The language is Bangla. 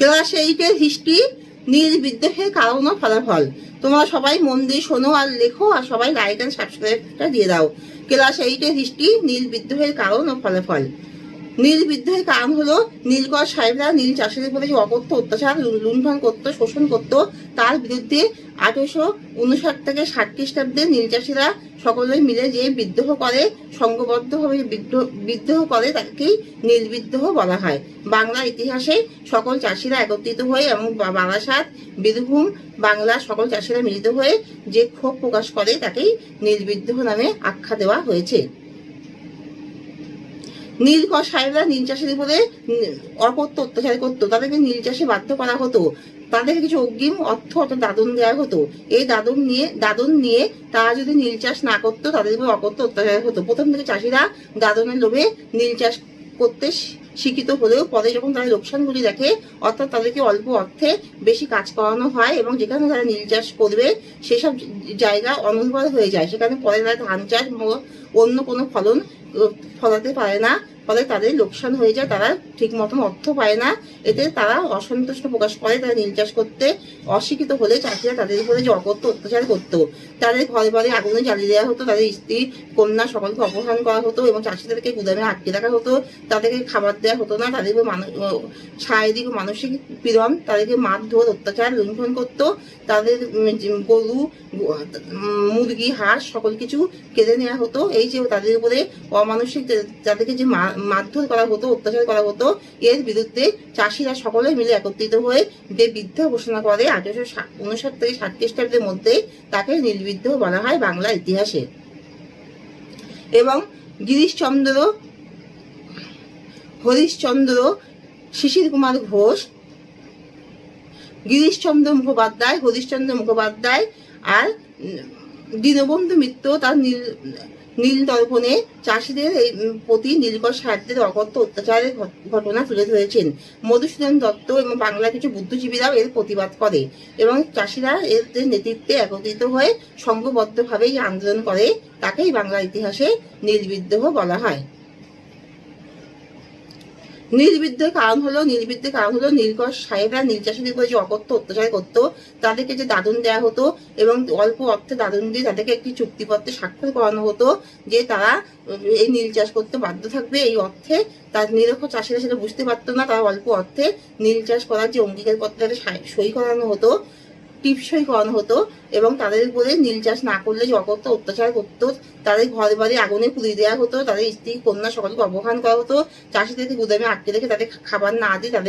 ক্লাস 8-এর হিস্ট্রি, নীল বিদ্রোহের কারণ ও ফলাফল। তোমরা সবাই মন দিয়ে শোনো আর লেখো, আর সবাই লাইক এন্ড সাবস্ক্রাইবটা দিয়ে দাও। ক্লাস 8-এর হিস্ট্রি, নীল বিদ্রোহের কারণ ও ফলাফল। নীল বিদ্রোহের কারণ হলো নীলকর সাহেবরা নীল চাষের উপরে যে অকথ্য অত্যাচার, লুণ্ঠন করতো, শোষণ করতো, তার বিরুদ্ধে 1859 থেকে 60 খ্রিস্টাব্দে নীল চাষিরা সকলে মিলে যে বিদ্রোহ করে, সংঘবদ্ধভাবে বিদ্রোহ করে, তাকেই নীল বিদ্রোহ বলা হয়। বাংলা ইতিহাসে সকল চাষিরা একত্রিত হয়ে এবং বারাসাত, বীরভূম, বাংলার সকল চাষিরা মিলিত হয়ে যে ক্ষোভ প্রকাশ করে, তাকেই নীল বিদ্রোহ নামে আখ্যা দেওয়া হয়েছে। নীলকর সাহেবরা নীল চাষের উপরে অকথ্য অত্যাচার করতো, তাদেরকে নীল চাষে বাধ্য করা হতো, তাদেরকে কিছু অগ্রিম অর্থ অর্থাৎ দাদন দেওয়া হতো। এই দাদন নিয়ে তারা যদি নীল চাষ না করতো, তাদের উপর অকথ্য অত্যাচার হতো। প্রথম থেকে চাষিরা দাদনের লোভে নীল চাষ করতে শিক্ষিত হলেও পরে যখন তারা লোকসানগুলি দেখে, অর্থাৎ তাদেরকে অল্প অর্থে বেশি কাজ করানো হয় এবং যেখানে তারা নীল চাষ করবে সেসব জায়গা অনুর্বর হয়ে যায়, সেখানে পরে তারা ধান চাষ অন্য কোনো ফলন ফলাতে পারে না, ফলে তাদের লোকসান হয়ে যায়, তারা ঠিক মতন অর্থ পায় না। এতে তারা অসন্তুষ্ট প্রকাশ করে, তারা নীল চাষ করতে অশিক্ষিত হলে চাষিরা তাদের উপরে যে অকথ্য অত্যাচার করতো, তাদের ঘরে বাড়ি আগুনে জ্বালিয়ে দেওয়া হতো, তাদের স্ত্রী কন্যা সকলকে অপহরণ করা হতো এবং চাষিদেরকে গুদামে আটকে রাখা হতো, তাদেরকে খাবার দেওয়া হতো না, তাদের শারীরিক ও মানসিক পীড়ন, তাদেরকে মারধর অত্যাচার লুণ্ঠন করতো, তাদের গরু, মুরগি, হাঁস সকল কিছু কেড়ে নেওয়া হতো। এই যে তাদের উপরে অমানসিক যাদেরকে যে মারধর করা হতো, অত্যাচার করা হতো, এর বিরুদ্ধে চাষিরা সকলে মিলে একত্রিত হয়ে যে বিদ্রোহ ঘোষণা করে 1859 থেকে 60 খ্রিস্টাব্দের মধ্যে, তাকে নীল বিদ্রোহ বলা হয় বাংলা ইতিহাসে। এবং হরিশচন্দ্র, শিশির কুমার ঘোষ, হরিশচন্দ্র মুখোপাধ্যায় আর দীনবন্ধু মিত্র তার নীল দর্পণে চাষিদের প্রতি নীলকর সাহেবদের অকথ্য অত্যাচারের ঘটনা তুলে ধরেছেন। মধুসূদন দত্ত এবং বাংলার কিছু বুদ্ধিজীবীরাও এর প্রতিবাদ করে এবং চাষিরা এর নেতৃত্বে একত্রিত হয়ে সংঘবদ্ধভাবে আন্দোলন করে, তাকেই বাংলা ইতিহাসে নীল বিদ্রোহ বলা হয়। নীল বিদ্রোহের কারণ হলো নীলকর সাহেবরা নীল চাষীদের উপরে যে অকথ্য অত্যাচার করতো, তাদেরকে যে দাদন দেওয়া হতো এবং অল্প অর্থে দাদন দিয়ে তাদেরকে একটি চুক্তিপত্রে স্বাক্ষর করানো হতো যে তারা এই নীল চাষ করতে বাধ্য থাকবে। এই অর্থে তার নিরক্ষর চাষিরা সেটা বুঝতে পারতো না, তারা অল্প অর্থে নীল চাষ করার যে অঙ্গীকার পত্রে সই করানো হতো, টিপসই করানো হতো এবং তাদের উপরে নীল চাষ না করলে যে অকথ্য অত্যাচার করতো, তাদের ঘর বাড়ি আগুনে পুড়িয়ে দেওয়া হতো, তাদের স্ত্রী কন্যা সকলকে অপহরণ করা হতো, চাষিদেরকে গুদামে আটকে রেখে তাদের খাবার না দিয়ে তাদের